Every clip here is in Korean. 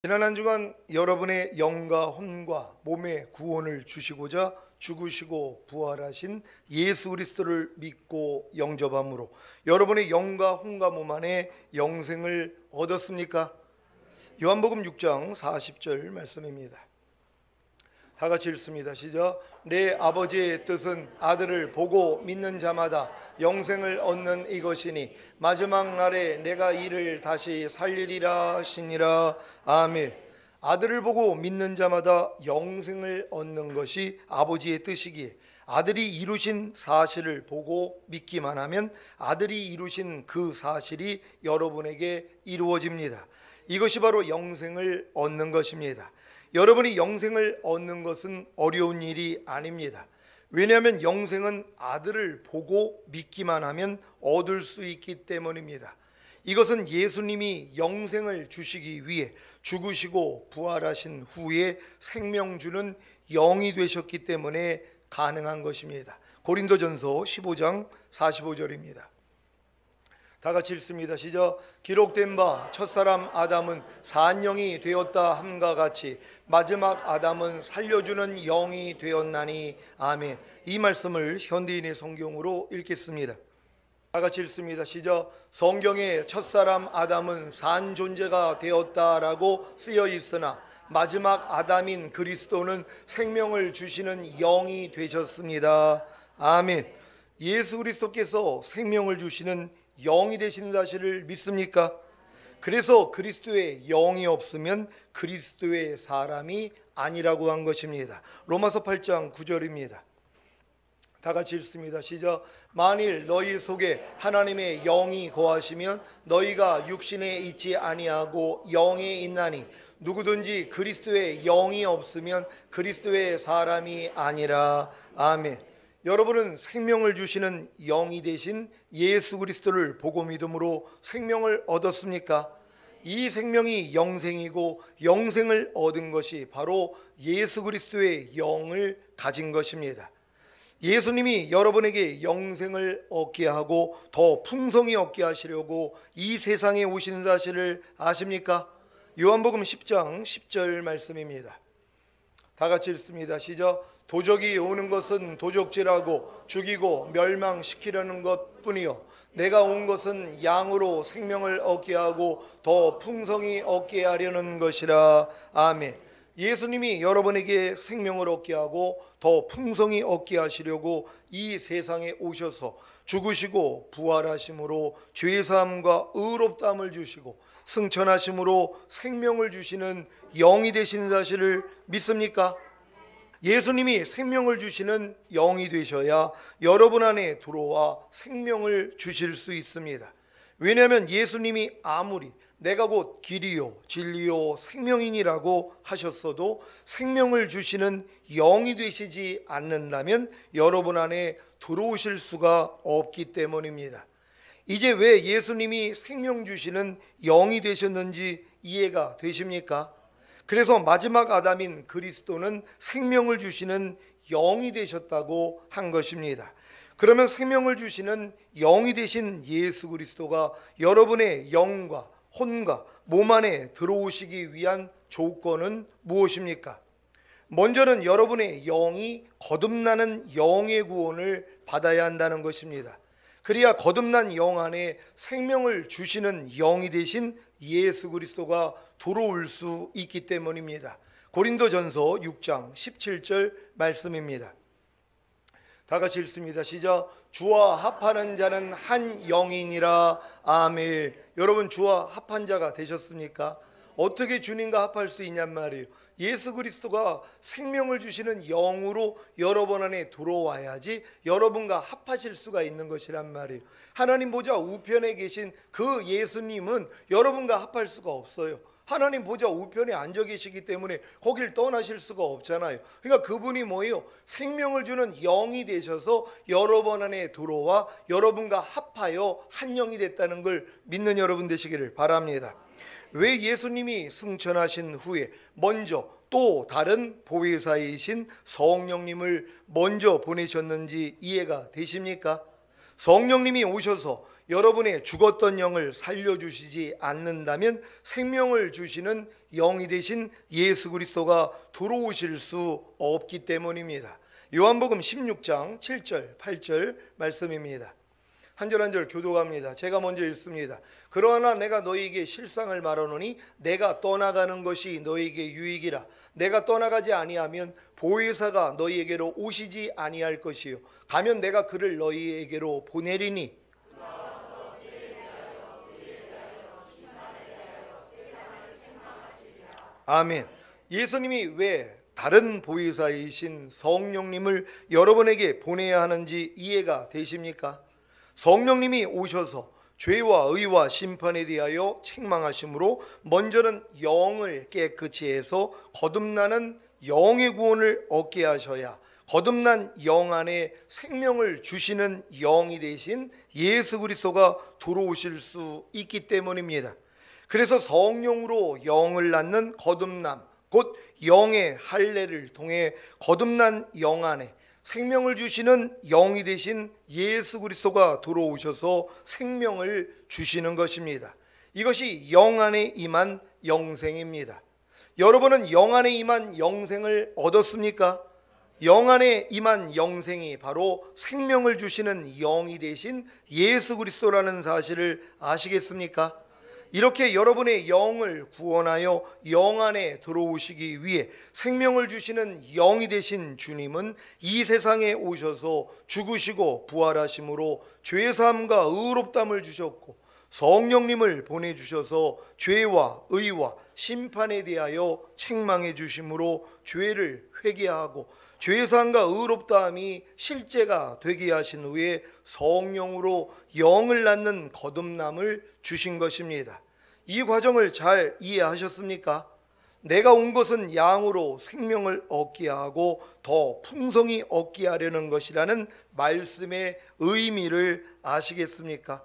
지난 한 주간 여러분의 영과 혼과 몸의 구원을 주시고자 죽으시고 부활하신 예수 그리스도를 믿고 영접함으로 여러분의 영과 혼과 몸 안에 영생을 얻었습니까? 요한복음 6장 40절 말씀입니다. 다 같이 읽습니다. 시작. 내 아버지의 뜻은 아들을 보고 믿는 자마다 영생을 얻는 이것이니 마지막 날에 내가 이를 다시 살리리라 하시니라. 아멘. 아들을 보고 믿는 자마다 영생을 얻는 것이 아버지의 뜻이기에 아들이 이루신 사실을 보고 믿기만 하면 아들이 이루신 그 사실이 여러분에게 이루어집니다. 이것이 바로 영생을 얻는 것입니다. 여러분이 영생을 얻는 것은 어려운 일이 아닙니다. 왜냐하면 영생은 아들을 보고 믿기만 하면 얻을 수 있기 때문입니다. 이것은 예수님이 영생을 주시기 위해 죽으시고 부활하신 후에 생명 주는 영이 되셨기 때문에 가능한 것입니다. 고린도전서 15장 45절입니다. 다 같이 읽습니다. 시작. 기록된 바 첫사람 아담은 산영이 되었다 함과 같이 마지막 아담은 살려주는 영이 되었나니. 아멘. 이 말씀을 현대인의 성경으로 읽겠습니다. 다 같이 읽습니다. 시작. 성경에 첫사람 아담은 산 존재가 되었다라고 쓰여 있으나 마지막 아담인 그리스도는 생명을 주시는 영이 되셨습니다. 아멘. 예수 그리스도께서 생명을 주시는 영이 되시는 사실을 믿습니까? 그래서 그리스도의 영이 없으면 그리스도의 사람이 아니라고 한 것입니다. 로마서 8장 9절입니다. 다 같이 읽습니다. 시작. 만일 너희 속에 하나님의 영이 거하시면 너희가 육신에 있지 아니하고 영에 있나니 누구든지 그리스도의 영이 없으면 그리스도의 사람이 아니라. 아멘. 여러분은 생명을 주시는 영이 되신 예수 그리스도를 보고 믿음으로 생명을 얻었습니까? 이 생명이 영생이고 영생을 얻은 것이 바로 예수 그리스도의 영을 가진 것입니다. 예수님이 여러분에게 영생을 얻게 하고 더 풍성히 얻게 하시려고 이 세상에 오신 사실을 아십니까? 요한복음 10장 10절 말씀입니다. 다 같이 읽습니다. 시작. 도적이 오는 것은 도적질하고 죽이고 멸망시키려는 것뿐이요 내가 온 것은 양으로 생명을 얻게 하고 더 풍성히 얻게 하려는 것이라. 아멘. 예수님이 여러분에게 생명을 얻게 하고 더 풍성히 얻게 하시려고 이 세상에 오셔서 죽으시고 부활하심으로 죄사함과 의롭다함을 주시고 승천하심으로 생명을 주시는 영이 되신 사실을 믿습니까? 예수님이 생명을 주시는 영이 되셔야 여러분 안에 들어와 생명을 주실 수 있습니다. 왜냐하면 예수님이 아무리 내가 곧 길이요 진리요 생명이니라고 하셨어도 생명을 주시는 영이 되시지 않는다면 여러분 안에 들어오실 수가 없기 때문입니다. 이제 왜 예수님이 생명 주시는 영이 되셨는지 이해가 되십니까? 그래서 마지막 아담인 그리스도는 생명을 주시는 영이 되셨다고 한 것입니다. 그러면 생명을 주시는 영이 되신 예수 그리스도가 여러분의 영과 혼과 몸 안에 들어오시기 위한 조건은 무엇입니까? 먼저는 여러분의 영이 거듭나는 영의 구원을 받아야 한다는 것입니다. 그래야 거듭난 영 안에 생명을 주시는 영이 되신 예수 그리스도가 들어올 수 있기 때문입니다. 고린도전서 6장 17절 말씀입니다. 다 같이 읽습니다. 시작. 주와 합하는 자는 한 영이니라. 아멘. 여러분 주와 합한 자가 되셨습니까? 어떻게 주님과 합할 수 있냔 말이에요. 예수 그리스도가 생명을 주시는 영으로 여러분 안에 들어와야지 여러분과 합하실 수가 있는 것이란 말이에요. 하나님 보좌 우편에 계신 그 예수님은 여러분과 합할 수가 없어요. 하나님 보좌 우편에 앉아 계시기 때문에 거길 떠나실 수가 없잖아요. 그러니까 그분이 뭐예요? 생명을 주는 영이 되셔서 여러분 안에 들어와 여러분과 합하여 한 영이 됐다는 걸 믿는 여러분 되시기를 바랍니다. 왜 예수님이 승천하신 후에 먼저 또 다른 보혜사이신 성령님을 먼저 보내셨는지 이해가 되십니까? 성령님이 오셔서 여러분의 죽었던 영을 살려주시지 않는다면 생명을 주시는 영이 되신 예수 그리스도가 들어오실 수 없기 때문입니다. 요한복음 16장 7절 8절 말씀입니다. 한 절 한 절 교독합니다. 제가 먼저 읽습니다. 그러나 내가 너희에게 실상을 말하노니 내가 떠나가는 것이 너희에게 유익이라. 내가 떠나가지 아니하면 보혜사가 너희에게로 오시지 아니할 것이요 가면 내가 그를 너희에게로 보내리니. 아멘. 예수님이 왜 다른 보혜사이신 성령님을 여러분에게 보내야 하는지 이해가 되십니까? 성령님이 오셔서 죄와 의와 심판에 대하여 책망하심으로 먼저는 영을 깨끗이 해서 거듭나는 영의 구원을 얻게 하셔야 거듭난 영 안에 생명을 주시는 영이 되신 예수 그리스도가 들어오실 수 있기 때문입니다. 그래서 성령으로 영을 낳는 거듭남, 곧 영의 할례를 통해 거듭난 영 안에 생명을 주시는 영이 되신 예수 그리스도가 들어오셔서 생명을 주시는 것입니다. 이것이 영 안에 임한 영생입니다. 여러분은 영 안에 임한 영생을 얻었습니까? 영 안에 임한 영생이 바로 생명을 주시는 영이 되신 예수 그리스도라는 사실을 아시겠습니까? 이렇게 여러분의 영을 구원하여 영 안에 들어오시기 위해 생명을 주시는 영이 되신 주님은 이 세상에 오셔서 죽으시고 부활하심으로 죄사함과 의롭다함을 주셨고 성령님을 보내주셔서 죄와 의와 심판에 대하여 책망해 주심으로 죄를 회개하고 죄사함과 의롭다함이 실제가 되게 하신 후에 성령으로 영을 낳는 거듭남을 주신 것입니다. 이 과정을 잘 이해하셨습니까? 내가 온 것은 양으로 생명을 얻게 하고 더 풍성히 얻게 하려는 것이라는 말씀의 의미를 아시겠습니까?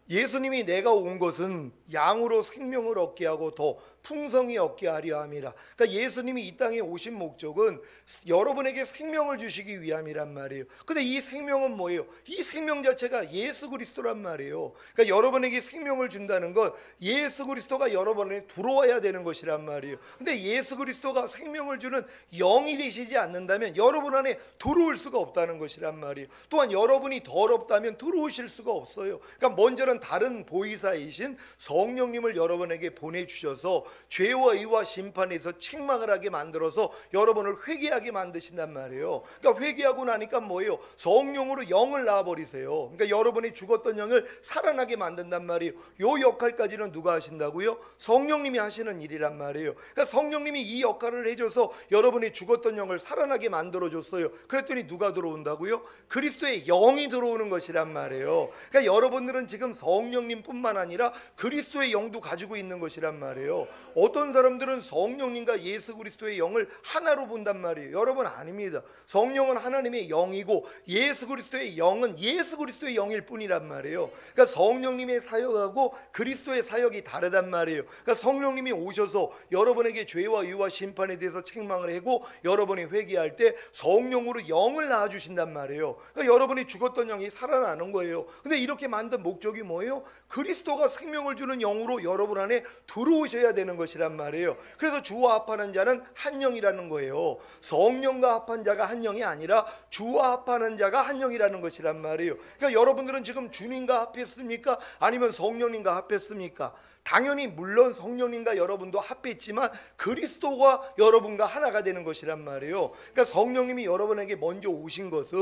예수님이 내가 온 것은 양으로 생명을 얻게 하고 더 풍성히 얻게 하려 함이라. 그러니까 예수님이 이 땅에 오신 목적은 여러분에게 생명을 주시기 위함이란 말이에요. 근데 이 생명은 뭐예요? 이 생명 자체가 예수 그리스도란 말이에요. 그러니까 여러분에게 생명을 준다는 건 예수 그리스도가 여러분에 들어와야 되는 것이란 말이에요. 근데 예수 그리스도가 생명을 주는 영이 되시지 않는다면 여러분 안에 들어올 수가 없다는 것이란 말이에요. 또한 여러분이 더럽다면 들어오실 수가 없어요. 그러니까 먼저는 다른 보이사이신 성령님을 여러분에게 보내주셔서 죄와 의와 심판에서 책망을 하게 만들어서 여러분을 회개하게 만드신단 말이에요. 그러니까 회개하고 나니까 뭐예요? 성령으로 영을 낳아버리세요. 그러니까 여러분이 죽었던 영을 살아나게 만든단 말이에요. 요 역할까지는 누가 하신다고요? 성령님이 하시는 일이란 말이에요. 그러니까 성령님이 이 역할을 해줘서 여러분이 죽었던 영을 살아나게 만들어줬어요. 그랬더니 누가 들어온다고요? 그리스도의 영이 들어오는 것이란 말이에요. 그러니까 여러분들은 지금 성령님뿐만 아니라 그리스도의 영도 가지고 있는 것이란 말이에요. 어떤 사람들은 성령님과 예수 그리스도의 영을 하나로 본단 말이에요. 여러분 아닙니다. 성령은 하나님의 영이고 예수 그리스도의 영은 예수 그리스도의 영일 뿐이란 말이에요. 그러니까 성령님의 사역하고 그리스도의 사역이 다르단 말이에요. 그러니까 성령님이 오셔서 여러분에게 죄와 의와 심판에 대해서 책망을 하고 여러분이 회개할 때 성령으로 영을 낳아주신단 말이에요. 그러니까 여러분이 죽었던 영이 살아나는 거예요. 근데 이렇게 만든 목적이 뭐예요? 그리스도가 생명을 주는 영으로 여러분 안에 들어오셔야 되는 것이란 말이에요. 그래서 주와 합하는 자는 한 영이라는 거예요. 성령과 합한 자가 한 영이 아니라 주와 합하는 자가 한 영이라는 것이란 말이에요. 그러니까 여러분들은 지금 주님과 합했습니까? 아니면 성령님과 합했습니까? 당연히 물론 성령님과 여러분도 합했지만 그리스도가 여러분과 하나가 되는 것이란 말이에요. 그러니까 성령님이 여러분에게 먼저 오신 것은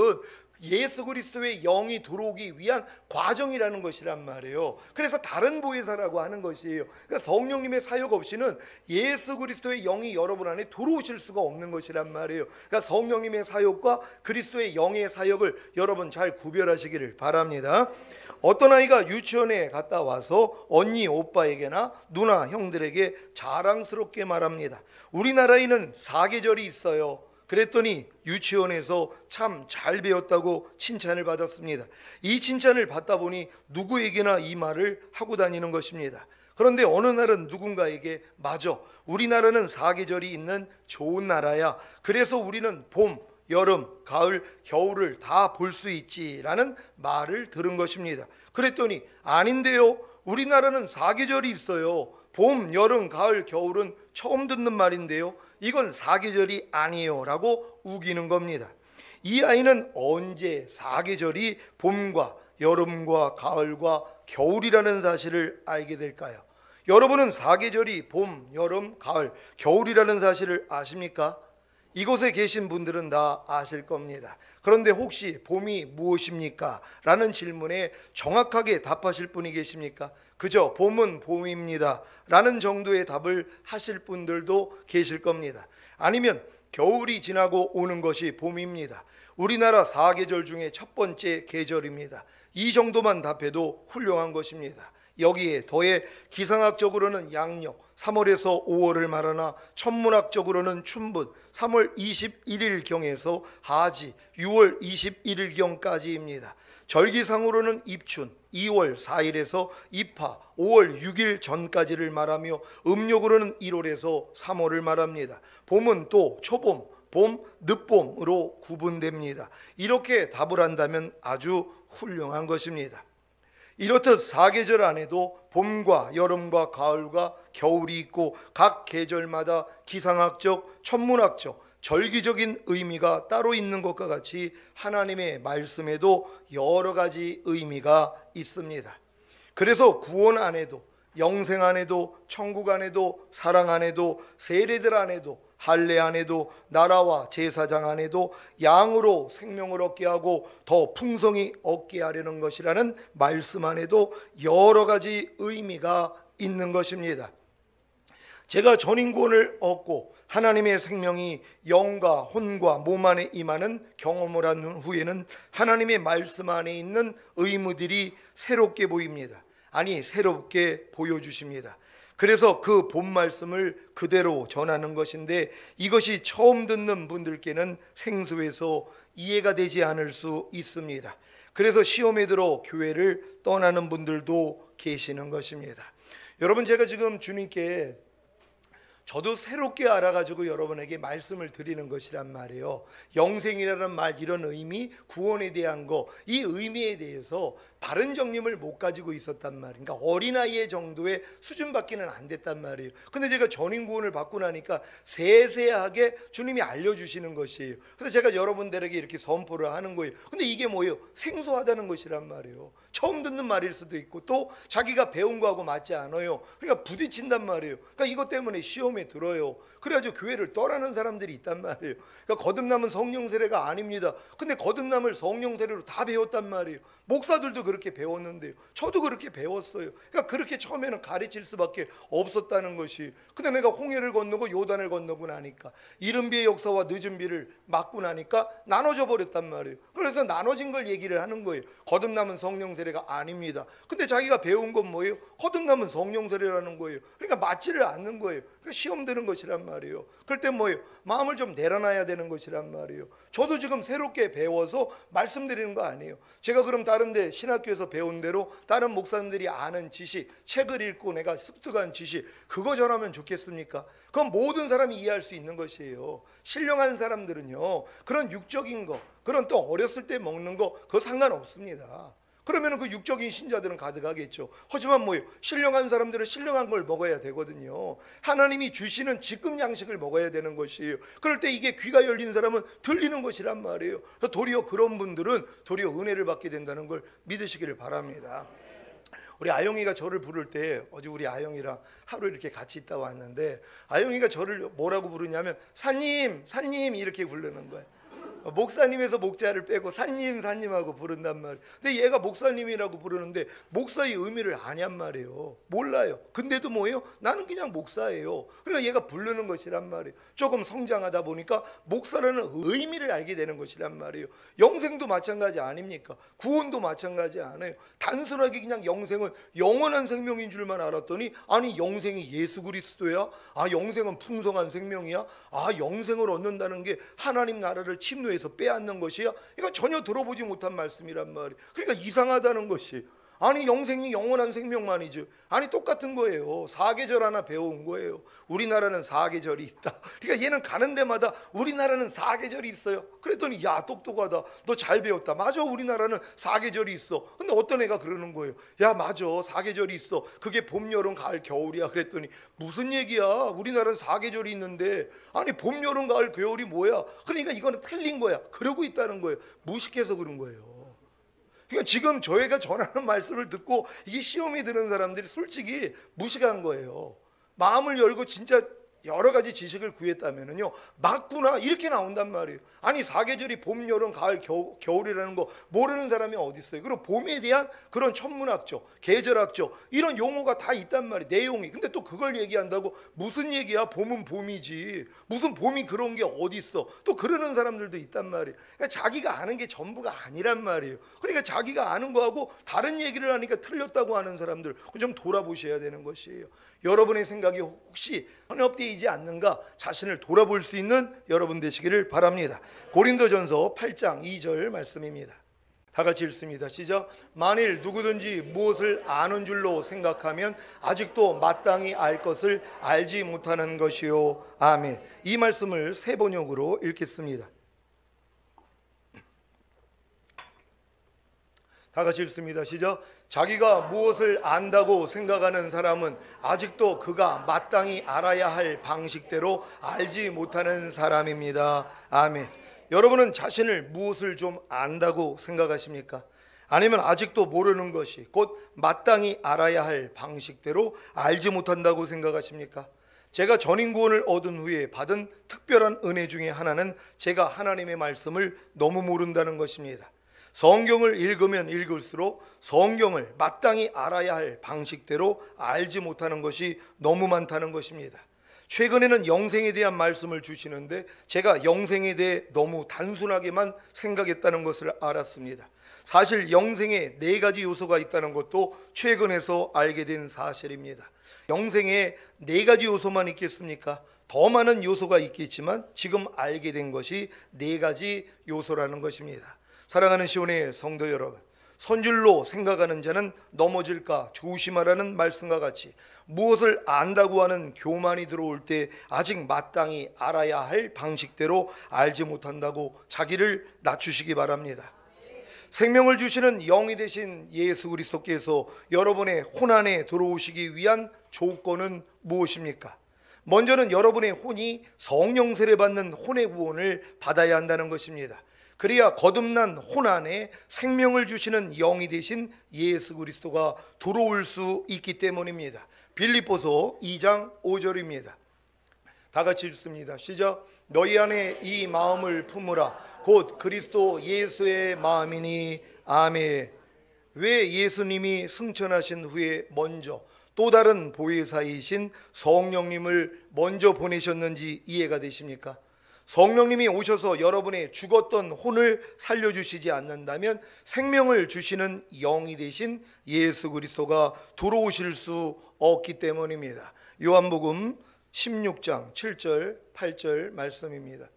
예수 그리스도의 영이 들어오기 위한 과정이라는 것이란 말이에요. 그래서 다른 보혜사라고 하는 것이에요. 그러니까 성령님의 사역 없이는 예수 그리스도의 영이 여러분 안에 들어오실 수가 없는 것이란 말이에요. 그러니까 성령님의 사역과 그리스도의 영의 사역을 여러분 잘 구별하시기를 바랍니다. 어떤 아이가 유치원에 갔다 와서 언니 오빠에게나 누나 형들에게 자랑스럽게 말합니다. 우리나라에는 사계절이 있어요. 그랬더니 유치원에서 참 잘 배웠다고 칭찬을 받았습니다. 이 칭찬을 받다 보니 누구에게나 이 말을 하고 다니는 것입니다. 그런데 어느 날은 누군가에게 맞아, 우리나라는 사계절이 있는 좋은 나라야. 그래서 우리는 봄, 여름, 가을, 겨울을 다 볼 수 있지라는 말을 들은 것입니다. 그랬더니 아닌데요. 우리나라는 사계절이 있어요. 봄, 여름, 가을, 겨울은 처음 듣는 말인데요. 이건 사계절이 아니에요 라고 우기는 겁니다. 이 아이는 언제 사계절이 봄과 여름과 가을과 겨울이라는 사실을 알게 될까요? 여러분은 사계절이 봄, 여름, 가을, 겨울이라는 사실을 아십니까? 이곳에 계신 분들은 다 아실 겁니다. 그런데 혹시 봄이 무엇입니까? 라는 질문에 정확하게 답하실 분이 계십니까? 그저 봄은 봄입니다 라는 정도의 답을 하실 분들도 계실 겁니다. 아니면 겨울이 지나고 오는 것이 봄입니다. 우리나라 4계절 중에 첫 번째 계절입니다. 이 정도만 답해도 훌륭한 것입니다. 여기에 더해 기상학적으로는 양력 3월에서 5월을 말하나 천문학적으로는 춘분 3월 21일경에서 하지 6월 21일경까지입니다. 절기상으로는 입춘 2월 4일에서 입하 5월 6일 전까지를 말하며 음력으로는 1월에서 3월을 말합니다. 봄은 또 초봄, 봄, 늦봄으로 구분됩니다. 이렇게 답을 한다면 아주 훌륭한 것입니다. 이렇듯 사계절 안에도 봄과 여름과 가을과 겨울이 있고 각 계절마다 기상학적, 천문학적, 절기적인 의미가 따로 있는 것과 같이 하나님의 말씀에도 여러 가지 의미가 있습니다. 그래서 구원 안에도, 영생 안에도, 천국 안에도, 사랑 안에도, 세례들 안에도, 할례 안에도, 나라와 제사장 안에도 양으로 생명을 얻게 하고 더 풍성히 얻게 하려는 것이라는 말씀 안에도 여러 가지 의미가 있는 것입니다. 제가 전인구원을 얻고 하나님의 생명이 영과 혼과 몸 안에 임하는 경험을 한 후에는 하나님의 말씀 안에 있는 의무들이 새롭게 보입니다. 아니, 새롭게 보여주십니다. 그래서 그 본 말씀을 그대로 전하는 것인데 이것이 처음 듣는 분들께는 생소해서 이해가 되지 않을 수 있습니다. 그래서 시험에 들어 교회를 떠나는 분들도 계시는 것입니다. 여러분, 제가 지금 주님께 저도 새롭게 알아가지고 여러분에게 말씀을 드리는 것이란 말이에요. 영생이라는 말, 이런 의미, 구원에 대한 거, 이 의미에 대해서 바른 정림을 못 가지고 있었단 말이에요. 그러니까 어린아이의 정도의 수준밖에는 안 됐단 말이에요. 근데 제가 전인구원을 받고 나니까 세세하게 주님이 알려주시는 것이에요. 그래서 제가 여러분들에게 이렇게 선포를 하는 거예요. 근데 이게 뭐예요? 생소하다는 것이란 말이에요. 처음 듣는 말일 수도 있고 또 자기가 배운 거하고 맞지 않아요. 그러니까 부딪힌단 말이에요. 그러니까 이것 때문에 시험에 들어요. 그래가지고 교회를 떠나는 사람들이 있단 말이에요. 그러니까 거듭남은 성령 세례가 아닙니다. 근데 거듭남을 성령 세례로 다 배웠단 말이에요. 목사들도 그렇게 배웠는데요. 저도 그렇게 배웠어요. 그러니까 그렇게 처음에는 가르칠 수밖에 없었다는 것이. 근데 내가 홍해를 건너고 요단을 건너고 나니까 이른 비의 역사와 늦은 비를 맞고 나니까 나눠져 버렸단 말이에요. 그래서 나눠진 걸 얘기를 하는 거예요. 거듭남은 성령 세례가 아닙니다. 근데 자기가 배운 건 뭐예요? 거듭남은 성령 세례라는 거예요. 그러니까 맞지를 않는 거예요. 그러니까 시험 드는 것이란 말이에요. 그럴 때 뭐예요? 마음을 좀 내려놔야 되는 것이란 말이에요. 저도 지금 새롭게 배워서 말씀드리는 거 아니에요. 제가 그럼 다른 데 신학교에서 배운 대로 다른 목사님들이 아는 지식, 책을 읽고 내가 습득한 지식, 그거 전하면 좋겠습니까? 그건 모든 사람이 이해할 수 있는 것이에요. 신령한 사람들은요, 그런 육적인 거, 그런 또 어렸을 때 먹는 거, 그거 상관없습니다. 그러면 그 육적인 신자들은 가득하겠죠. 하지만 뭐예요? 신령한 사람들은 신령한 걸 먹어야 되거든요. 하나님이 주시는 지금 양식을 먹어야 되는 것이에요. 그럴 때 이게 귀가 열린 사람은 들리는 것이란 말이에요. 도리어 그런 분들은 도리어 은혜를 받게 된다는 걸 믿으시기를 바랍니다. 우리 아영이가 저를 부를 때, 어제 우리 아영이랑 하루 이렇게 같이 있다 왔는데 아영이가 저를 뭐라고 부르냐면 사님, 사님 이렇게 부르는 거예요. 목사님에서 목자를 빼고 사님, 사님하고 부른단 말이에요. 근데 얘가 목사님이라고 부르는데 목사의 의미를 아냔 말이에요. 몰라요. 근데도 뭐예요? 나는 그냥 목사예요. 그러니까 얘가 부르는 것이란 말이에요. 조금 성장하다 보니까 목사라는 의미를 알게 되는 것이란 말이에요. 영생도 마찬가지 아닙니까? 구원도 마찬가지 않아요. 단순하게 그냥 영생은 영원한 생명인 줄만 알았더니 아니, 영생이 예수 그리스도야? 아, 영생은 풍성한 생명이야? 아, 영생을 얻는다는 게 하나님 나라를 침노해서 빼앗는 것이야? 이거 전혀 들어보지 못한 말씀이란 말이에요. 그러니까 이상하다는 것이. 아니 영생이 영원한 생명만이죠. 아니 똑같은 거예요. 사계절 하나 배워온 거예요. 우리나라는 사계절이 있다. 그러니까 얘는 가는 데마다 우리나라는 사계절이 있어요. 그랬더니 야 똑똑하다. 너 잘 배웠다. 맞아, 우리나라는 사계절이 있어. 근데 어떤 애가 그러는 거예요. 야 맞아, 사계절이 있어. 그게 봄, 여름, 가을, 겨울이야. 그랬더니 무슨 얘기야. 우리나라는 사계절이 있는데 아니 봄, 여름, 가을, 겨울이 뭐야. 그러니까 이거는 틀린 거야. 그러고 있다는 거예요. 무식해서 그런 거예요. 그러니까 지금 저희가 전하는 말씀을 듣고 이게 시험이 드는 사람들이 솔직히 무식한 거예요. 마음을 열고 진짜 여러 가지 지식을 구했다면은요, 맞구나 이렇게 나온단 말이에요. 아니 사계절이 봄, 여름, 가을, 겨울이라는 거 모르는 사람이 어디 있어요. 그리고 봄에 대한 그런 천문학적, 계절학적 이런 용어가 다 있단 말이에요. 내용이. 근데 또 그걸 얘기한다고 무슨 얘기야? 봄은 봄이지. 무슨 봄이 그런 게 어디 있어? 또 그러는 사람들도 있단 말이에요. 그러니까 자기가 아는 게 전부가 아니란 말이에요. 그러니까 자기가 아는 거하고 다른 얘기를 하니까 틀렸다고 하는 사람들 좀 돌아보셔야 되는 것이에요. 여러분의 생각이 혹시 편협되지 않는가 자신을 돌아볼 수 있는 여러분 되시기를 바랍니다. 고린도전서 8장 2절 말씀입니다. 다 같이 읽습니다. 시작. 만일 누구든지 무엇을 아는 줄로 생각하면 아직도 마땅히 알 것을 알지 못하는 것이요. 아멘. 이 말씀을 세 번역으로 읽겠습니다. 다 같이 읽습니다. 시작. 자기가 무엇을 안다고 생각하는 사람은 아직도 그가 마땅히 알아야 할 방식대로 알지 못하는 사람입니다. 아멘. 여러분은 자신을 무엇을 좀 안다고 생각하십니까? 아니면 아직도 모르는 것이 곧 마땅히 알아야 할 방식대로 알지 못한다고 생각하십니까? 제가 전인구원을 얻은 후에 받은 특별한 은혜 중에 하나는 제가 하나님의 말씀을 너무 모른다는 것입니다. 성경을 읽으면 읽을수록 성경을 마땅히 알아야 할 방식대로 알지 못하는 것이 너무 많다는 것입니다. 최근에는 영생에 대한 말씀을 주시는데 제가 영생에 대해 너무 단순하게만 생각했다는 것을 알았습니다. 사실 영생에 4가지 요소가 있다는 것도 최근에서 알게 된 사실입니다. 영생에 4가지 요소만 있겠습니까? 더 많은 요소가 있겠지만 지금 알게 된 것이 4가지 요소라는 것입니다. 사랑하는 시온의 성도 여러분, 선줄로 생각하는 자는 넘어질까 조심하라는 말씀과 같이 무엇을 안다고 하는 교만이 들어올 때 아직 마땅히 알아야 할 방식대로 알지 못한다고 자기를 낮추시기 바랍니다. 생명을 주시는 영이 되신 예수 그리스도께서 여러분의 혼안에 들어오시기 위한 조건은 무엇입니까? 먼저는 여러분의 혼이 성령 세례받는 혼의 구원을 받아야 한다는 것입니다. 그래야 거듭난 혼 안에 생명을 주시는 영이 되신 예수 그리스도가 들어올 수 있기 때문입니다. 빌립보서 2장 5절입니다. 다 같이 읽습니다. 시작. 너희 안에 이 마음을 품으라. 곧 그리스도 예수의 마음이니. 아멘. 왜 예수님이 승천하신 후에 먼저 또 다른 보혜사이신 성령님을 먼저 보내셨는지 이해가 되십니까? 성령님이 오셔서 여러분의 죽었던 혼을 살려주시지 않는다면 생명을 주시는 영이 되신 예수 그리스도가 들어오실 수 없기 때문입니다. 요한복음 16장 7절 8절 말씀입니다.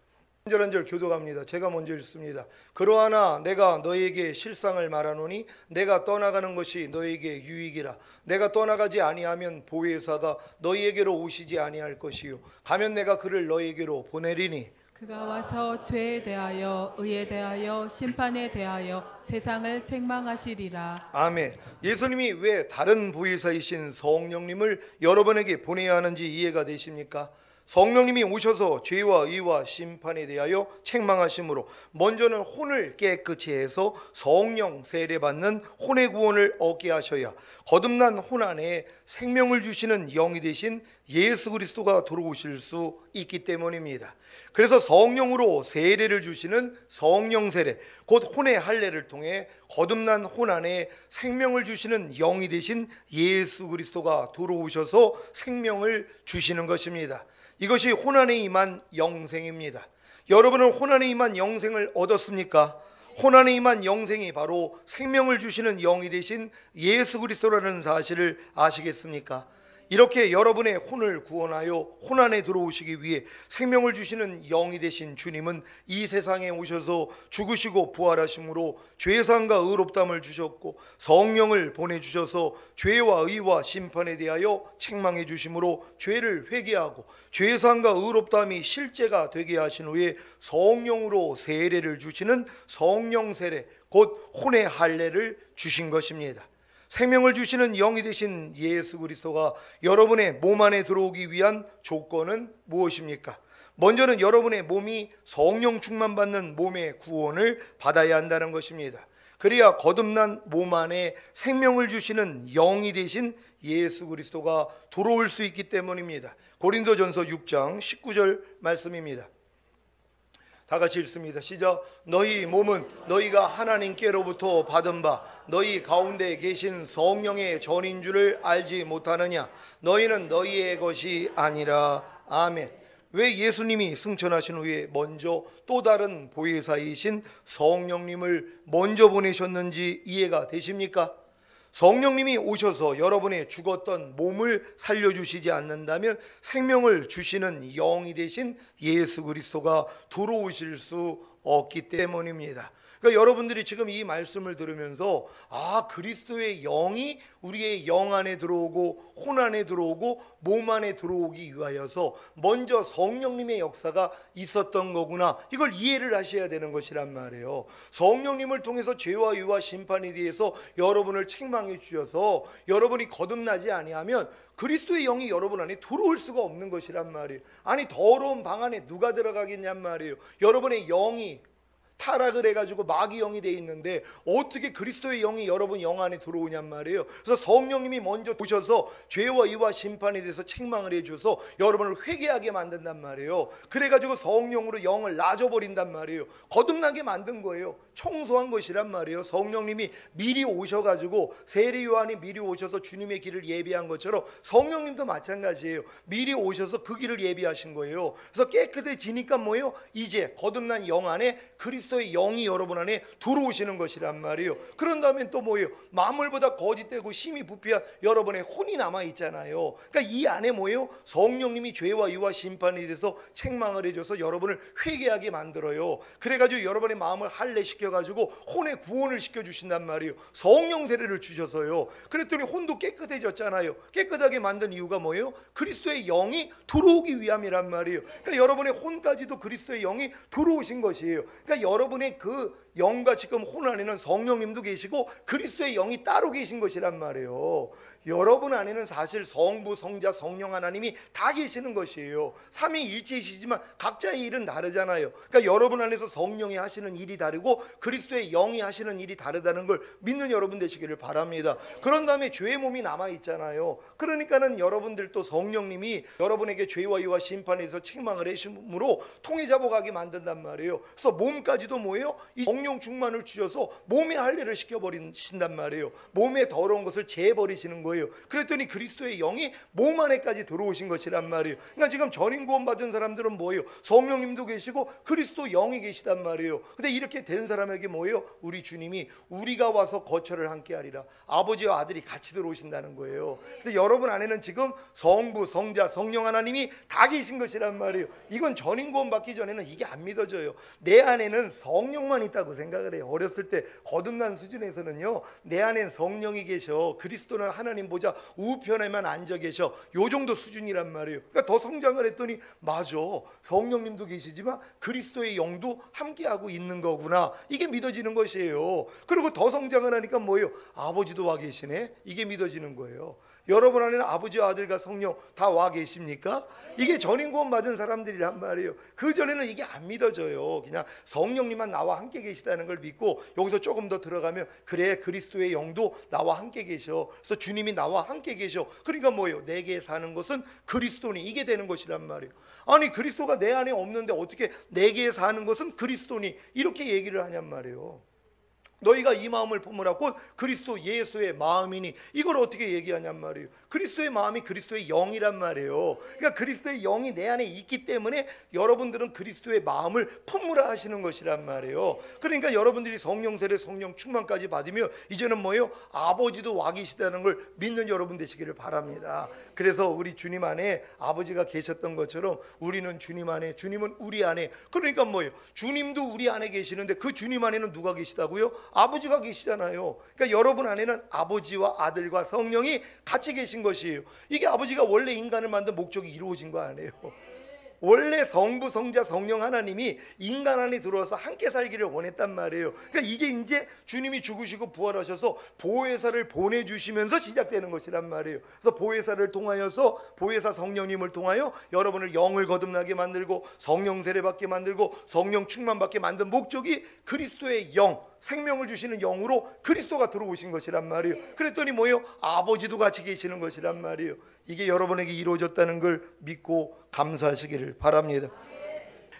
한 절 한 절 교독합니다. 제가 먼저 읽습니다. 그러하나 내가 너에게 실상을 말하노니 내가 떠나가는 것이 너에게 유익이라. 내가 떠나가지 아니하면 보혜사가 너희에게로 오시지 아니할 것이요 가면 내가 그를 너희에게로 보내리니 그가 와서 죄에 대하여 의에 대하여 심판에 대하여 세상을 책망하시리라. 아멘. 예수님이 왜 다른 보혜사이신 성령님을 여러분에게 보내야 하는지 이해가 되십니까? 성령님이 오셔서 죄와 의와 심판에 대하여 책망하심으로 먼저는 혼을 깨끗이 해서 성령 세례받는 혼의 구원을 얻게 하셔야 거듭난 혼 안에 생명을 주시는 영이 되신 예수 그리스도가 들어오실 수 있기 때문입니다. 그래서 성령으로 세례를 주시는 성령 세례, 곧 혼의 할례를 통해 거듭난 혼 안에 생명을 주시는 영이 되신 예수 그리스도가 들어오셔서 생명을 주시는 것입니다. 이것이 혼 안에 임한 영생입니다. 여러분은 혼 안에 임한 영생을 얻었습니까? 혼 안에 임한 영생이 바로 생명을 주시는 영이 되신 예수 그리스도라는 사실을 아시겠습니까? 이렇게 여러분의 혼을 구원하여 혼 안에 들어오시기 위해 생명을 주시는 영이 되신 주님은 이 세상에 오셔서 죽으시고 부활하심으로 죄사함과 의롭다함을 주셨고, 성령을 보내주셔서 죄와 의와 심판에 대하여 책망해 주심으로 죄를 회개하고 죄사함과 의롭다함이 실제가 되게 하신 후에 성령으로 세례를 주시는 성령 세례, 곧 혼의 할례를 주신 것입니다. 생명을 주시는 영이 되신 예수 그리스도가 여러분의 몸 안에 들어오기 위한 조건은 무엇입니까? 먼저는 여러분의 몸이 성령 충만받는 몸의 구원을 받아야 한다는 것입니다. 그래야 거듭난 몸 안에 생명을 주시는 영이 되신 예수 그리스도가 들어올 수 있기 때문입니다. 고린도전서 6장 19절 말씀입니다. 다 같이 읽습니다. 시작. 너희 몸은 너희가 하나님께로부터 받은 바 너희 가운데 계신 성령의 전인 줄을 알지 못하느냐? 너희는 너희의 것이 아니라. 아멘. 왜 예수님이 승천하신 후에 먼저 또 다른 보혜사이신 성령님을 먼저 보내셨는지 이해가 되십니까? 성령님이 오셔서 여러분의 죽었던 몸을 살려주시지 않는다면 생명을 주시는 영이 되신 예수 그리스도가 들어오실 수 없기 때문입니다. 그러니까 여러분들이 지금 이 말씀을 들으면서 그리스도의 영이 우리의 영 안에 들어오고 혼 안에 들어오고 몸 안에 들어오기 위하여서 먼저 성령님의 역사가 있었던 거구나, 이걸 이해를 하셔야 되는 것이란 말이에요. 성령님을 통해서 죄와 의와 심판에 대해서 여러분을 책망해 주셔서 여러분이 거듭나지 아니하면 그리스도의 영이 여러분 안에 들어올 수가 없는 것이란 말이에요. 아니, 더러운 방 안에 누가 들어가겠냔 말이에요. 여러분의 영이 타락을 해가지고 마귀 영이 돼 있는데 어떻게 그리스도의 영이 여러분 영 안에 들어오냔 말이에요. 그래서 성령님이 먼저 오셔서 죄와 의와 심판에 대해서 책망을 해줘서 여러분을 회개하게 만든단 말이에요. 그래가지고 성령으로 영을 놔줘버린단 말이에요. 거듭나게 만든 거예요. 청소한 것이란 말이에요. 성령님이 미리 오셔가지고 세례 요한이 미리 오셔서 주님의 길을 예비한 것처럼 성령님도 마찬가지예요. 미리 오셔서 그 길을 예비하신 거예요. 그래서 깨끗해지니까 뭐예요? 이제 거듭난 영 안에 그리스도의 영이 여러분 안에 들어오시는 것이란 말이에요. 그런 다음에 또 뭐예요? 만물보다 거짓되고 심히 부패한 여러분의 혼이 남아 있잖아요. 그러니까 이 안에 뭐예요? 성령님이 죄와 의와 심판에 대해서 책망을 해줘서 여러분을 회개하게 만들어요. 그래가지고 여러분의 마음을 할례시켜가지고 혼의 구원을 시켜주신단 말이에요. 성령 세례를 주셔서요. 그랬더니 혼도 깨끗해졌잖아요. 깨끗하게 만든 이유가 뭐예요? 그리스도의 영이 들어오기 위함이란 말이에요. 그러니까 여러분의 혼까지도 그리스도의 영이 들어오신 것이에요. 그러니까 여러분의 그 영과 지금 혼 안에는 성령님도 계시고 그리스도의 영이 따로 계신 것이란 말이에요. 여러분 안에는 사실 성부, 성자, 성령 하나님이 다 계시는 것이에요. 삼위일체이시지만 각자의 일은 다르잖아요. 그러니까 여러분 안에서 성령이 하시는 일이 다르고 그리스도의 영이 하시는 일이 다르다는 걸 믿는 여러분 되시기를 바랍니다. 그런 다음에 죄의 몸이 남아 있잖아요. 그러니까는 여러분들도 성령님이 여러분에게 죄와 의와 심판에서 책망을 해심으로 통해 잡아가게 만든단 말이에요. 그래서 몸까지도 뭐예요? 이 성령 충만을 주셔서 몸에 할례를 시켜버리신단 말이에요. 몸에 더러운 것을 제해버리시는 거예요. 그랬더니 그리스도의 영이 몸 안에까지 들어오신 것이란 말이에요. 그러니까 지금 전인 구원 받은 사람들은 뭐예요? 성령님도 계시고 그리스도 영이 계시단 말이에요. 근데 이렇게 된 사람에게 뭐예요? 우리 주님이 우리가 와서 거처를 함께 하리라, 아버지와 아들이 같이 들어오신다는 거예요. 그래서 여러분 안에는 지금 성부, 성자, 성령 하나님이 다 계신 것이란 말이에요. 이건 전인 구원 받기 전에는 이게 안 믿어져요. 내 안에는 성령만 있다고 생각을 해요. 어렸을 때 거듭난 수준에서는요, 내 안엔 성령이 계셔, 그리스도는 하나님 보좌 우편에만 앉아 계셔, 요 정도 수준이란 말이에요. 그러니까 더 성장을 했더니 맞아, 성령님도 계시지만 그리스도의 영도 함께하고 있는 거구나, 이게 믿어지는 것이에요. 그리고 더 성장을 하니까 뭐예요? 아버지도 와 계시네, 이게 믿어지는 거예요. 여러분 안에는 아버지와 아들과 성령 다 와 계십니까? 이게 전인 구원 받은 사람들이란 말이에요. 그 전에는 이게 안 믿어져요. 그냥 성령님만 나와 함께 계시다는 걸 믿고 여기서 조금 더 들어가면 그래, 그리스도의 영도 나와 함께 계셔, 그래서 주님이 나와 함께 계셔, 그러니까 뭐예요? 내게 사는 것은 그리스도니, 이게 되는 것이란 말이에요. 아니, 그리스도가 내 안에 없는데 어떻게 내게 사는 것은 그리스도니 이렇게 얘기를 하냔 말이에요. 너희가 이 마음을 품으라 곧 그리스도 예수의 마음이니. 이걸 어떻게 얘기하냔 말이에요. 그리스도의 마음이 그리스도의 영이란 말이에요. 그러니까 그리스도의 영이 내 안에 있기 때문에 여러분들은 그리스도의 마음을 품으라 하시는 것이란 말이에요. 그러니까 여러분들이 성령 세례 성령 충만까지 받으며 이제는 뭐예요? 아버지도 와 계시다는 걸 믿는 여러분 되시기를 바랍니다. 그래서 우리 주님 안에 아버지가 계셨던 것처럼 우리는 주님 안에, 주님은 우리 안에. 그러니까 뭐예요? 주님도 우리 안에 계시는데 그 주님 안에는 누가 계시다고요? 아버지가 계시잖아요. 그러니까 여러분 안에는 아버지와 아들과 성령이 같이 계신 것이에요. 이게 아버지가 원래 인간을 만든 목적이 이루어진 거 아니에요. 원래 성부 성자 성령 하나님이 인간 안에 들어와서 함께 살기를 원했단 말이에요. 그러니까 이게 이제 주님이 죽으시고 부활하셔서 보혜사를 보내주시면서 시작되는 것이란 말이에요. 그래서 보혜사를 통하여서 보혜사 성령님을 통하여 여러분을 영을 거듭나게 만들고 성령 세례받게 만들고 성령 충만받게 만든 목적이 그리스도의 영, 생명을 주시는 영으로 그리스도가 들어오신 것이란 말이에요. 그랬더니 뭐예요? 아버지도 같이 계시는 것이란 말이에요. 이게 여러분에게 이루어졌다는 걸 믿고 감사하시기를 바랍니다.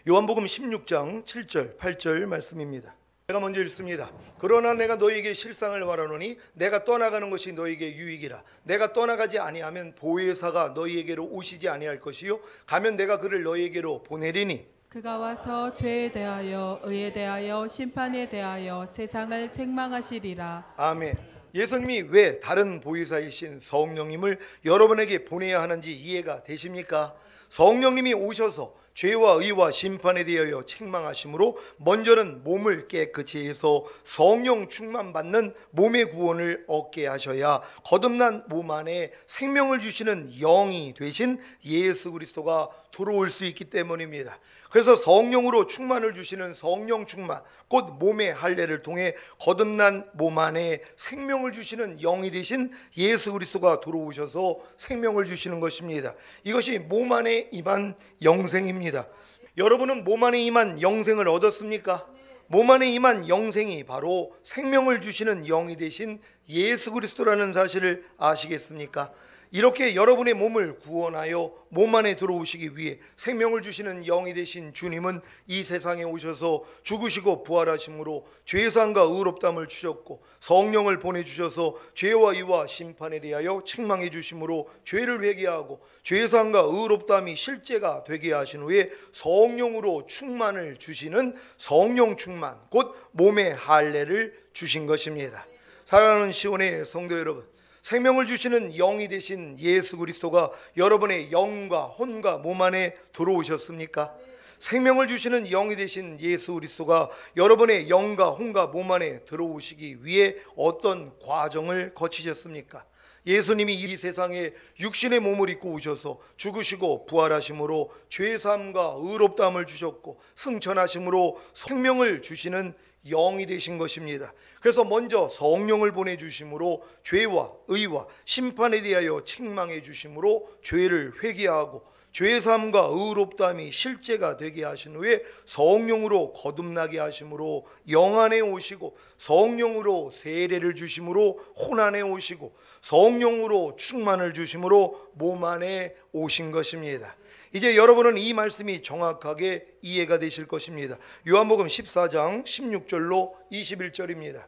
요한복음 16장 7절 8절 말씀입니다. 제가 먼저 읽습니다. 그러나 내가 너희에게 실상을 말하노니 내가 떠나가는 것이 너희에게 유익이라. 내가 떠나가지 아니하면 보혜사가 너희에게로 오시지 아니할 것이요 가면 내가 그를 너희에게로 보내리니 그가 와서 죄에 대하여 의에 대하여 심판에 대하여 세상을 책망하시리라. 아멘. 예수님이 왜 다른 보혜사이신 성령님을 여러분에게 보내야 하는지 이해가 되십니까? 성령님이 오셔서 죄와 의와 심판에 대하여 책망하심으로 먼저는 몸을 깨끗이 해서 성령 충만 받는 몸의 구원을 얻게 하셔야 거듭난 몸 안에 생명을 주시는 영이 되신 예수 그리스도가 들어올 수 있기 때문입니다. 그래서 성령으로 충만을 주시는 성령 충만, 곧 몸의 할례를 통해 거듭난 몸 안에 생명을 주시는 영이 되신 예수 그리스도가 들어오셔서 생명을 주시는 것입니다. 이것이 몸 안에 임한 영생입니다. 여러분은 몸 안에 임한 영생을 얻었습니까? 몸 안에 임한 영생이 바로 생명을 주시는 영이 되신 예수 그리스도라는 사실을 아시겠습니까? 이렇게 여러분의 몸을 구원하여 몸 안에 들어오시기 위해 생명을 주시는 영이 되신 주님은 이 세상에 오셔서 죽으시고 부활하심으로 죄사함과 의롭다함을 주셨고 성령을 보내주셔서 죄와 의와 심판에 대하여 책망해 주심으로 죄를 회개하고 죄사함과 의롭다함이 실제가 되게 하신 후에 성령으로 충만을 주시는 성령 충만, 곧 몸의 할례를 주신 것입니다. 사랑하는 시온의 성도 여러분, 생명을 주시는 영이 되신 예수 그리스도가 여러분의 영과 혼과 몸 안에 들어오셨습니까? 생명을 주시는 영이 되신 예수 그리스도가 여러분의 영과 혼과 몸 안에 들어오시기 위해 어떤 과정을 거치셨습니까? 예수님이 이 세상에 육신의 몸을 입고 오셔서 죽으시고 부활하심으로 죄사함과 의롭다함을 주셨고 승천하심으로 생명을 주시는 영이 되신 것입니다. 그래서 먼저 성령을 보내주심으로 죄와 의와 심판에 대하여 책망해 주심으로 죄를 회개하고 죄사함과 의롭다함이 실제가 되게 하신 후에 성령으로 거듭나게 하심으로 영 안에 오시고 성령으로 세례를 주심으로 혼 안에 오시고 성령으로 충만을 주심으로 몸 안에 오신 것입니다. 이제 여러분은 이 말씀이 정확하게 이해가 되실 것입니다. 요한복음 14장 16절로 21절입니다.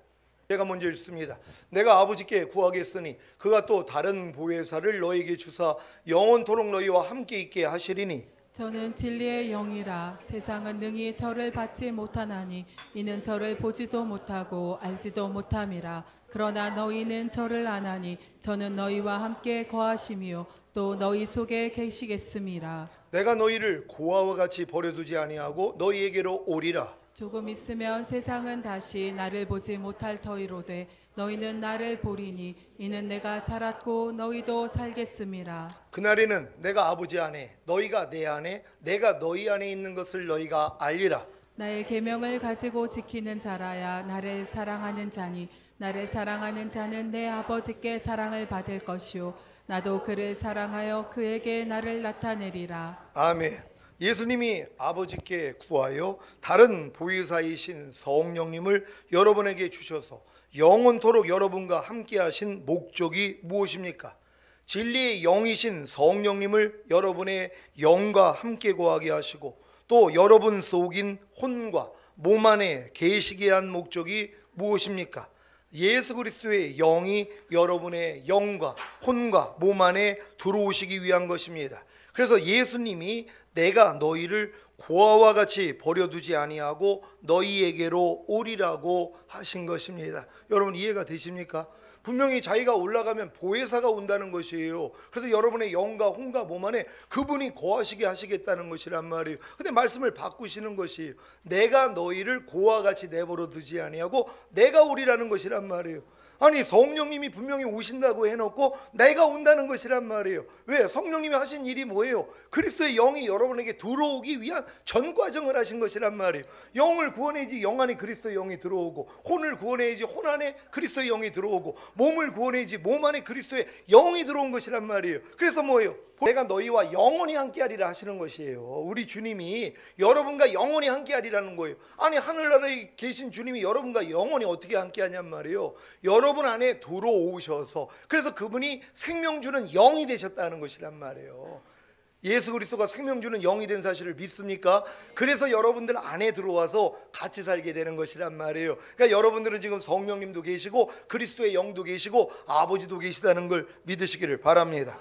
제가 먼저 읽습니다. 내가 아버지께 구하겠으니 그가 또 다른 보혜사를 너에게 주사 영원토록 너희와 함께 있게 하시리니 저는 진리의 영이라. 세상은 능히 저를 받지 못하나니 이는 저를 보지도 못하고 알지도 못함이라. 그러나 너희는 저를 아나니 저는 너희와 함께 거하시며 또 너희 속에 계시겠음이라. 내가 너희를 고아와 같이 버려두지 아니하고 너희에게로 오리라. 조금 있으면 세상은 다시 나를 보지 못할 터이로되 너희는 나를 보리니 이는 내가 살았고 너희도 살겠음이라. 그날에는 내가 아버지 안에 너희가 내 안에 내가 너희 안에 있는 것을 너희가 알리라. 나의 계명을 가지고 지키는 자라야 나를 사랑하는 자니 나를 사랑하는 자는 내 아버지께 사랑을 받을 것이요 나도 그를 사랑하여 그에게 나를 나타내리라. 아멘. 예수님이 아버지께 구하여 다른 보혜사이신 성령님을 여러분에게 주셔서 영원토록 여러분과 함께 하신 목적이 무엇입니까? 진리의 영이신 성령님을 여러분의 영과 함께 거하게 하시고 또 여러분 속인 혼과 몸 안에 계시게 한 목적이 무엇입니까? 예수 그리스도의 영이 여러분의 영과 혼과 몸 안에 들어오시기 위한 것입니다. 그래서 예수님이 내가 너희를 고아와 같이 버려두지 아니하고 너희에게로 오리라고 하신 것입니다. 여러분 이해가 되십니까? 분명히 자기가 올라가면 보혜사가 온다는 것이에요. 그래서 여러분의 영과 혼과 몸 안에 그분이 거하시게 하시겠다는 것이란 말이에요. 근데 말씀을 바꾸시는 것이에요. 내가 너희를 고아와 같이 내버려 두지 아니하고 내가 오리라는 것이란 말이에요. 아니 성령님이 분명히 오신다고 해놓고 내가 온다는 것이란 말이에요. 왜? 성령님이 하신 일이 뭐예요? 그리스도의 영이 여러분에게 들어오기 위한 전 과정을 하신 것이란 말이에요. 영을 구원해야지 영 안에 그리스도의 영이 들어오고, 혼을 구원해야지 혼 안에 그리스도의 영이 들어오고, 몸을 구원해야지 몸 안에 그리스도의 영이 들어온 것이란 말이에요. 그래서 뭐예요? 내가 너희와 영원히 함께하리라 하시는 것이에요. 우리 주님이 여러분과 영원히 함께하리라는 거예요. 아니 하늘나라에 계신 주님이 여러분과 영원히 어떻게 함께하냔 말이에요. 여러분 안에 들어오셔서, 그래서 그분이 생명 주는 영이 되셨다는 것이란 말이에요. 예수 그리스도가 생명 주는 영이 된 사실을 믿습니까? 그래서 여러분들 안에 들어와서 같이 살게 되는 것이란 말이에요. 그러니까 여러분들은 지금 성령님도 계시고 그리스도의 영도 계시고 아버지도 계시다는 걸 믿으시기를 바랍니다.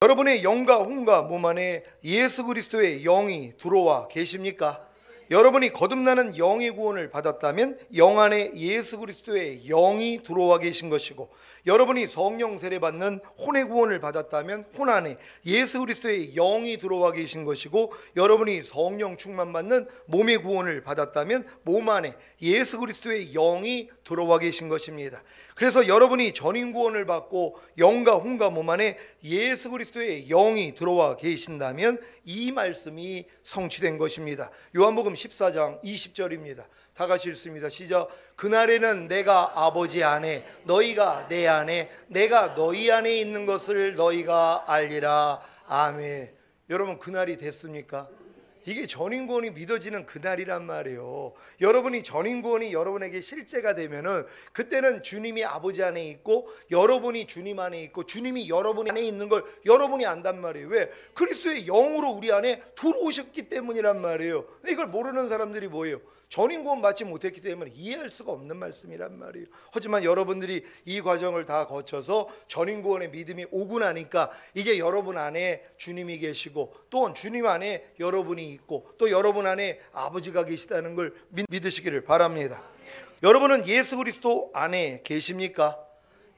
여러분의 영과 혼과 몸 안에 예수 그리스도의 영이 들어와 계십니까? 여러분이 거듭나는 영의 구원을 받았다면 영 안에 예수 그리스도의 영이 들어와 계신 것이고, 여러분이 성령 세례 받는 혼의 구원을 받았다면 혼 안에 예수 그리스도의 영이 들어와 계신 것이고, 여러분이 성령 충만 받는 몸의 구원을 받았다면 몸 안에 예수 그리스도의 영이 들어와 계신 것입니다. 그래서 여러분이 전인 구원을 받고 영과 혼과 몸 안에 예수 그리스도의 영이 들어와 계신다면 이 말씀이 성취된 것입니다. 요한복음 14장 20절입니다. 다 같이 읽습니다. 시작. 그날에는 내가 아버지 안에 너희가 내 안에 내가 너희 안에 있는 것을 너희가 알리라. 아멘. 여러분 그날이 됐습니까? 이게 전인구원이 믿어지는 그날이란 말이에요. 여러분이 전인구원이 여러분에게 실제가 되면은 그때는 주님이 아버지 안에 있고 여러분이 주님 안에 있고 주님이 여러분 안에 있는 걸 여러분이 안단 말이에요. 왜? 그리스도의 영으로 우리 안에 들어오셨기 때문이란 말이에요. 근데 이걸 모르는 사람들이 뭐예요? 전인구원 받지 못했기 때문에 이해할 수가 없는 말씀이란 말이에요. 하지만 여러분들이 이 과정을 다 거쳐서 전인구원의 믿음이 오고 나니까 이제 여러분 안에 주님이 계시고 또 주님 안에 여러분이 있고 또 여러분 안에 아버지가 계시다는 걸 믿으시기를 바랍니다. 여러분은 예수 그리스도 안에 계십니까?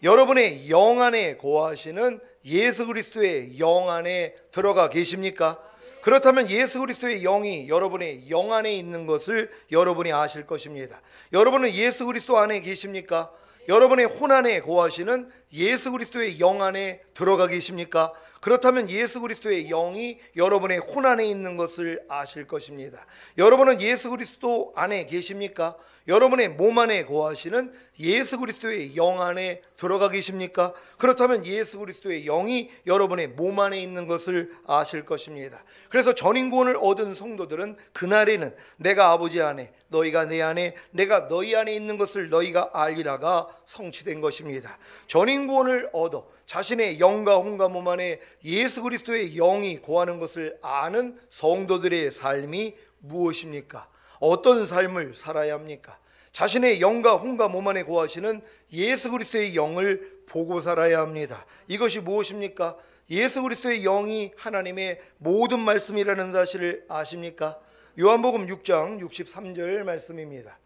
여러분의 영 안에 거하시는 예수 그리스도의 영 안에 들어가 계십니까? 그렇다면 예수 그리스도의 영이 여러분의 영 안에 있는 것을 여러분이 아실 것입니다. 여러분은 예수 그리스도 안에 계십니까? 여러분의 혼 안에 거하시는 예수 그리스도의 영 안에 들어가 계십니까? 그렇다면 예수 그리스도의 영이 여러분의 혼 안에 있는 것을 아실 것입니다. 여러분은 예수 그리스도 안에 계십니까? 여러분의 몸 안에 거하시는 예수 그리스도의 영 안에 들어가 계십니까? 그렇다면 예수 그리스도의 영이 여러분의 몸 안에 있는 것을 아실 것입니다. 그래서 전인구원을 얻은 성도들은 그날에는 내가 아버지 안에 너희가 내 안에 내가 너희 안에 있는 것을 너희가 알리라가 성취된 것입니다. 전인구원을 얻어 자신의 영과 혼과 몸 안에 예수 그리스도의 영이 거하는 것을 아는 성도들의 삶이 무엇입니까? 어떤 삶을 살아야 합니까? 자신의 영과 혼과 몸 안에 거하시는 예수 그리스도의 영을 보고 살아야 합니다. 이것이 무엇입니까? 예수 그리스도의 영이 하나님의 모든 말씀이라는 사실을 아십니까? 요한복음 6장 63절 말씀입니다.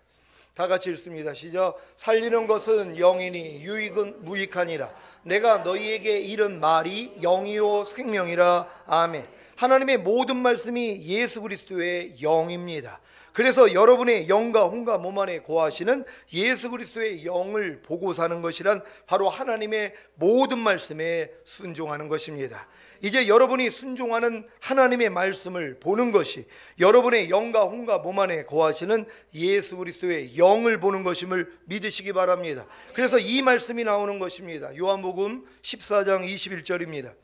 다 같이 읽습니다. 시작. 살리는 것은 영이니 유익은 무익하니라. 내가 너희에게 이른 말이 영이요 생명이라. 아멘. 하나님의 모든 말씀이 예수 그리스도의 영입니다. 그래서 여러분의 영과 혼과 몸 안에 거하시는 예수 그리스도의 영을 보고 사는 것이란 바로 하나님의 모든 말씀에 순종하는 것입니다. 이제 여러분이 순종하는 하나님의 말씀을 보는 것이 여러분의 영과 혼과 몸 안에 거하시는 예수 그리스도의 영을 보는 것임을 믿으시기 바랍니다. 그래서 이 말씀이 나오는 것입니다. 요한복음 14장 21절입니다.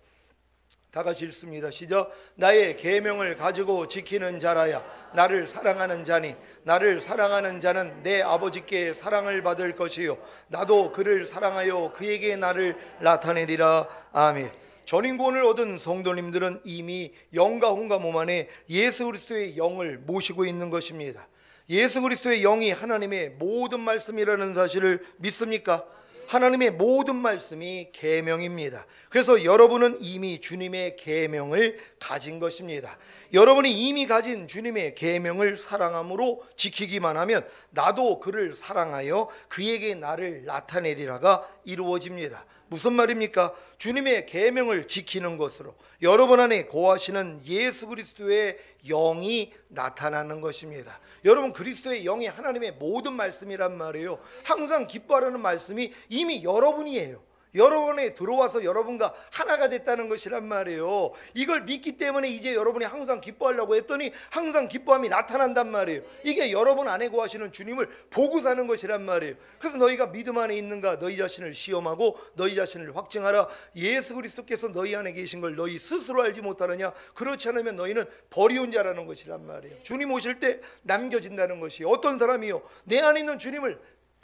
다 같이 읽습니다. 시작. 나의 계명을 가지고 지키는 자라야 나를 사랑하는 자니 나를 사랑하는 자는 내 아버지께 사랑을 받을 것이요 나도 그를 사랑하여 그에게 나를 나타내리라. 아멘. 전인구원을 얻은 성도님들은 이미 영과 혼과 몸 안에 예수 그리스도의 영을 모시고 있는 것입니다. 예수 그리스도의 영이 하나님의 모든 말씀이라는 사실을 믿습니까? 하나님의 모든 말씀이 계명입니다. 그래서 여러분은 이미 주님의 계명을 가진 것입니다. 여러분이 이미 가진 주님의 계명을 사랑함으로 지키기만 하면 나도 그를 사랑하여 그에게 나를 나타내리라가 이루어집니다. 무슨 말입니까? 주님의 계명을 지키는 것으로 여러분 안에 거하시는 예수 그리스도의 영이 나타나는 것입니다. 여러분, 그리스도의 영이 하나님의 모든 말씀이란 말이에요. 항상 기뻐하라는 말씀이 이미 여러분이에요. 여러분에 들어와서 여러분과 하나가 됐다는 것이란 말이에요. 이걸 믿기 때문에 이제 여러분이 항상 기뻐하려고 했더니 항상 기뻐함이 나타난단 말이에요. 이게 여러분 안에 거하시는 주님을 보고 사는 것이란 말이에요. 그래서 너희가 믿음 안에 있는가 너희 자신을 시험하고 너희 자신을 확증하라. 예수 그리스도께서 너희 안에 계신 걸 너희 스스로 알지 못하느냐? 그렇지 않으면 너희는 버리온 자라는 것이란 말이에요. 주님 오실 때 남겨진다는 것이, 어떤 사람이요 내 안에 있는 주님을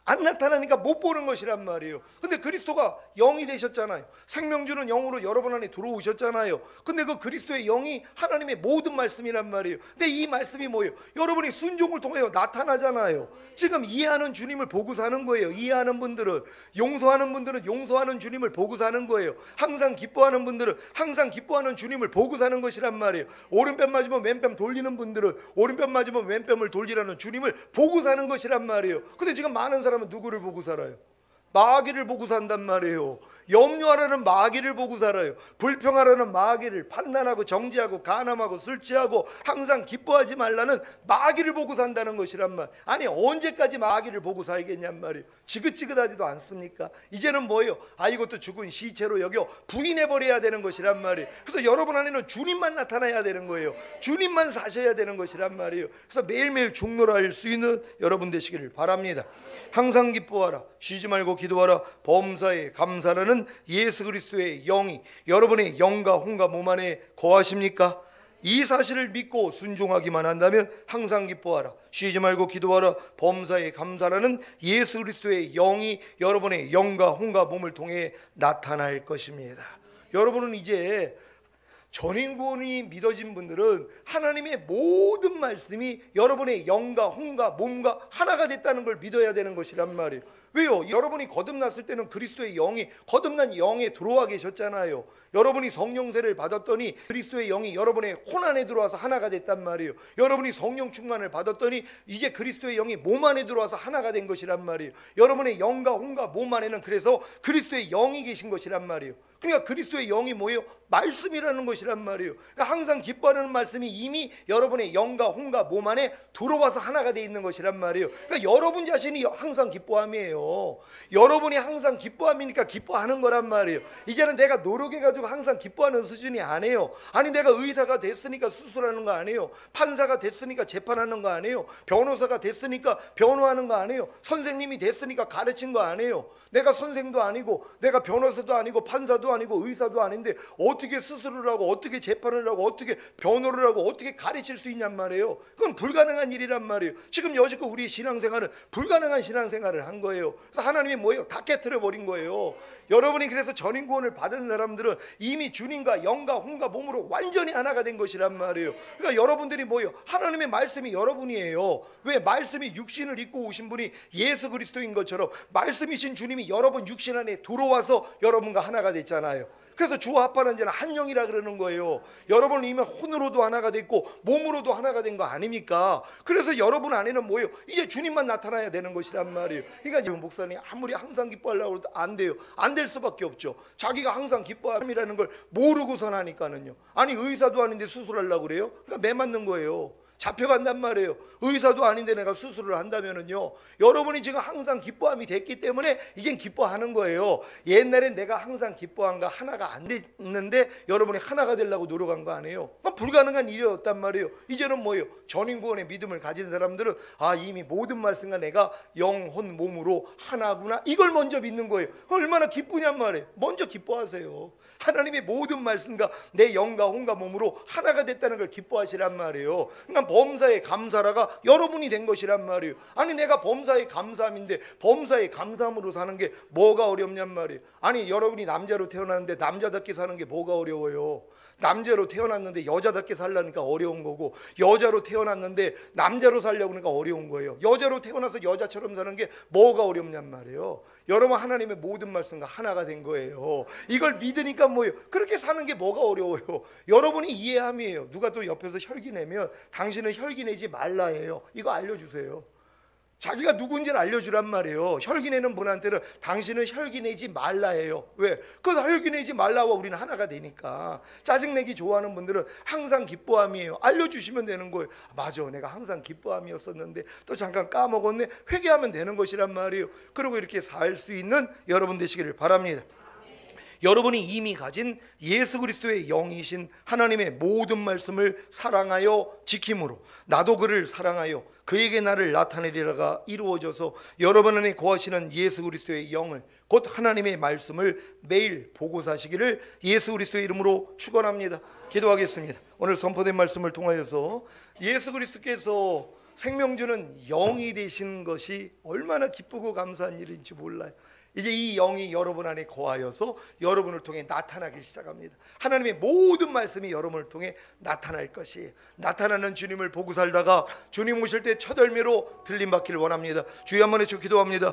안 나타나니까 못 보는 것이란 말이에요. 근데 그리스도가 영이 되셨잖아요. 생명주는 영으로 여러분 안에 들어오셨잖아요. 근데 그 그리스도의 영이 하나님의 모든 말씀이란 말이에요. 근데 이 말씀이 뭐예요? 여러분이 순종을 통하여 나타나잖아요. 지금 이해하는 주님을 보고 사는 거예요. 이해하는 분들은, 용서하는 분들은 용서하는 주님을 보고 사는 거예요. 항상 기뻐하는 분들은 항상 기뻐하는 주님을 보고 사는 것이란 말이에요. 오른편 맞으면 왼편 돌리는 분들은 오른편 맞으면 왼편을 돌리라는 주님을 보고 사는 것이란 말이에요. 근데 지금 많은 사람은 누구를 보고 살아요? 마귀를 보고 산단 말이에요. 염려하라는 마귀를 보고 살아요. 불평하라는 마귀를, 판단하고 정죄하고 간함하고 술 취하고 항상 기뻐하지 말라는 마귀를 보고 산다는 것이란 말. 아니, 언제까지 마귀를 보고 살겠냔 말이에요. 지긋지긋하지도 않습니까? 이제는 뭐예요? 이것도 죽은 시체로 여겨 부인해버려야 되는 것이란 말이에요. 그래서 여러분 안에는 주님만 나타나야 되는 거예요. 주님만 사셔야 되는 것이란 말이에요. 그래서 매일매일 중노할 수 있는 여러분 되시기를 바랍니다. 항상 기뻐하라, 쉬지 말고 기도하라, 범사에 감사라는 예수 그리스도의 영이 여러분의 영과 혼과 몸 안에 거하십니까? 이 사실을 믿고 순종하기만 한다면 항상 기뻐하라, 쉬지 말고 기도하라, 범사에 감사라는 예수 그리스도의 영이 여러분의 영과 혼과 몸을 통해 나타날 것입니다. 여러분은 이제 전인구원이 믿어진 분들은 하나님의 모든 말씀이 여러분의 영과 혼과 몸과 하나가 됐다는 걸 믿어야 되는 것이란 말이에요. 왜요? 여러분이 거듭났을 때는 그리스도의 영이 거듭난 영에 들어와 계셨잖아요. 여러분이 성령세를 받았더니 그리스도의 영이 여러분의 혼 안에 들어와서 하나가 됐단 말이에요. 여러분이 성령 충만을 받았더니 이제 그리스도의 영이 몸 안에 들어와서 하나가 된 것이란 말이에요. 여러분의 영과 혼과 몸 안에는 그래서 그리스도의 영이 계신 것이란 말이에요. 그러니까 그리스도의 영이 뭐예요? 말씀이라는 것이란 말이에요. 그러니까 항상 기뻐하는 말씀이 이미 여러분의 영과 혼과 몸 안에 들어와서 하나가 돼 있는 것이란 말이에요. 그러니까 여러분 자신이 항상 기뻐함이에요. 여러분이 항상 기뻐함이니까 기뻐하는 거란 말이에요. 이제는 내가 노력해가지고 항상 기뻐하는 수준이 아니에요. 아니, 내가 의사가 됐으니까 수술하는 거 아니에요. 판사가 됐으니까 재판하는 거 아니에요. 변호사가 됐으니까 변호하는 거 아니에요. 선생님이 됐으니까 가르친 거 아니에요. 내가 선생도 아니고 내가 변호사도 아니고 판사도 아니고 의사도 아닌데 어떻게 수술을 하고 어떻게 재판을 하고 어떻게 변호를 하고 어떻게 가르칠 수 있냔 말이에요. 그건 불가능한 일이란 말이에요. 지금 여지껏 우리의 신앙생활은 불가능한 신앙생활을 한 거예요. 그래서 하나님이 뭐예요? 다 깨트려 버린 거예요. 여러분이 그래서 전인구원을 받은 사람들은 이미 주님과 영과 혼과 몸으로 완전히 하나가 된 것이란 말이에요. 그러니까 여러분들이 뭐예요? 하나님의 말씀이 여러분이에요. 왜? 말씀이 육신을 입고 오신 분이 예수 그리스도인 것처럼 말씀이신 주님이 여러분 육신 안에 들어와서 여러분과 하나가 됐잖아요. 그래서 주와 합하는 자는 한 영이라 그러는 거예요. 여러분은 이미 혼으로도 하나가 됐고 몸으로도 하나가 된 거 아닙니까? 그래서 여러분 안에는 뭐예요? 이제 주님만 나타나야 되는 것이란 말이에요. 그러니까 목사님 아무리 항상 기뻐하려고 해도 안 돼요. 안 될 수밖에 없죠. 자기가 항상 기뻐함이라는 걸 모르고선 하니까는요. 아니, 의사도 아닌데 수술하려고 그래요? 그러니까 매 맞는 거예요. 잡혀간단 말이에요. 의사도 아닌데 내가 수술을 한다면은요, 여러분이 지금 항상 기뻐함이 됐기 때문에 이젠 기뻐하는 거예요. 옛날엔 내가 항상 기뻐한가 하나가 안 됐는데 여러분이 하나가 되려고 노력한 거 아니에요. 불가능한 일이었단 말이에요. 이제는 뭐예요? 전인구원의 믿음을 가진 사람들은 이미 모든 말씀과 내가 영혼 몸으로 하나구나, 이걸 먼저 믿는 거예요. 얼마나 기쁘냔 말이에요. 먼저 기뻐하세요. 하나님의 모든 말씀과 내 영과 혼과 몸으로 하나가 됐다는 걸 기뻐하시란 말이에요. 그러니까 범사에 감사라가 여러분이 된 것이란 말이에요. 아니 내가 범사에 감사함인데 범사에 감사함으로 사는 게 뭐가 어렵냔 말이에요. 아니 여러분이 남자로 태어났는데 남자답게 사는 게 뭐가 어려워요. 남자로 태어났는데 여자답게 살려니까 어려운 거고, 여자로 태어났는데 남자로 살려고 하니까 어려운 거예요. 여자로 태어나서 여자처럼 사는 게 뭐가 어렵냔 말이에요. 여러분 하나님의 모든 말씀과 하나가 된 거예요. 이걸 믿으니까 뭐예요? 그렇게 사는 게 뭐가 어려워요? 여러분이 이해함이에요. 누가 또 옆에서 혈기 내면 당신은 혈기 내지 말라 해요. 이거 알려주세요. 자기가 누군지를 알려주란 말이에요. 혈기 내는 분한테는 당신은 혈기 내지 말라 해요. 왜? 그 혈기 내지 말라와 우리는 하나가 되니까. 짜증내기 좋아하는 분들은 항상 기뻐함이에요. 알려주시면 되는 거예요. 맞아, 내가 항상 기뻐함이었었는데 또 잠깐 까먹었네. 회개하면 되는 것이란 말이에요. 그리고 이렇게 살 수 있는 여러분 되시기를 바랍니다. 여러분이 이미 가진 예수 그리스도의 영이신 하나님의 모든 말씀을 사랑하여 지킴으로 나도 그를 사랑하여 그에게 나를 나타내리라가 이루어져서 여러분 안에 거하시는 예수 그리스도의 영을, 곧 하나님의 말씀을 매일 보고 사시기를 예수 그리스도의 이름으로 축원합니다. 기도하겠습니다. 오늘 선포된 말씀을 통하여서 예수 그리스도께서 생명 주는 영이 되신 것이 얼마나 기쁘고 감사한 일인지 몰라요. 이제 이 영이 여러분 안에 거하여서 여러분을 통해 나타나기 시작합니다. 하나님의 모든 말씀이 여러분을 통해 나타날 것이에요. 나타나는 주님을 보고 살다가 주님 오실 때 첫 열매로 들림받기를 원합니다. 주여 한번 해주 기도합니다.